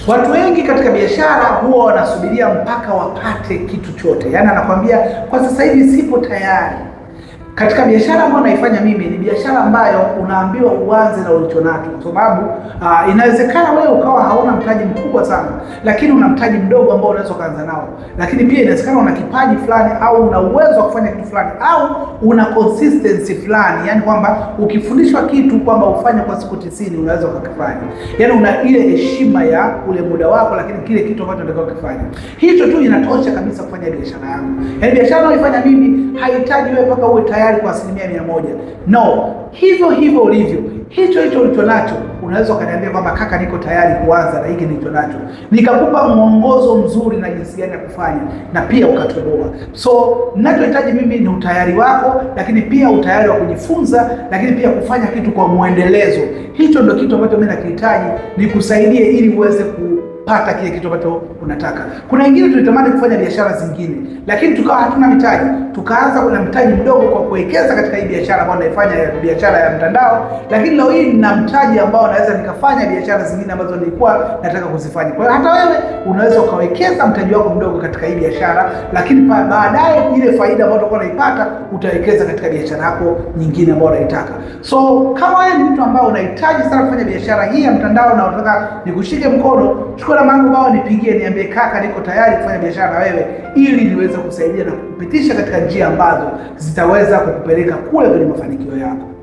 Watu wengi katika biashara huwa wanasubiria mpaka wapate kitu chote, yaani anakwambia kwa sasa hivi sipo tayari. Katika biashara ambayo naifanya mimi ni biashara ambayo unaambiwa uanze na ulicho nacho, kwa sababu inawezekana wewe ukawa hauna mtaji mkubwa sana, lakini una mtaji mdogo ambao unaweza kuanza nao. Lakini pia inawezekana una kipaji fulani au una uwezo wa kufanya kitu fulani au una consistency fulani, yani kwamba ukifundishwa kitu kwamba ufanye kwa siku 90 unaweza ukakifanya. Yani una ile heshima ya ule muda wako, lakini kile kitu ambacho unataka kufanya. Hicho tu inatosha kabisa kufanya biashara yangu. Yani biashara ninayoifanya mimi haihitaji wewe mpaka uwe tayari kwa 100%. No, hivyo ulivyo, hicho ulicho nacho, unaweza ukaniambia kwamba kaka, niko tayari kuanza na hiki nilicho nacho, nikakupa mwongozo mzuri na jinsi gani ya kufanya, na pia ukatoboa. So ninachohitaji mimi ni utayari wako, lakini pia utayari wa kujifunza, lakini pia kufanya kitu kwa muendelezo. Hicho ndio kitu ambacho mimi nakihitaji, nikusaidie ili uweze kupata kile kitu ambacho unataka. Kuna wengine tulitamani kufanya biashara zingine, lakini tukawa hatuna mitaji, tukaanza kuna mtaji mdogo kwa kuwekeza katika hii biashara ambayo naifanya, biashara ya mtandao, lakini leo hii nina mtaji ambao naweza nikafanya biashara zingine ambazo nilikuwa nataka kuzifanya. Kwa hiyo hata wewe unaweza ukawekeza mtaji wako mdogo katika hii biashara, lakini baadaye ile faida ambayo utakuwa unaipata utawekeza katika biashara yako nyingine ambayo unaitaka. So kama wewe ni mtu ambaye unahitaji sana kufanya biashara hii ya mtandao na unataka nikushike mkono, chukua namba yangu bao, nipigie, niambie kaka, niko tayari kufanya biashara na wewe, ili niweze kusaidia na kukupitisha katika njia ambazo zitaweza kukupeleka kule kwenye mafanikio yako.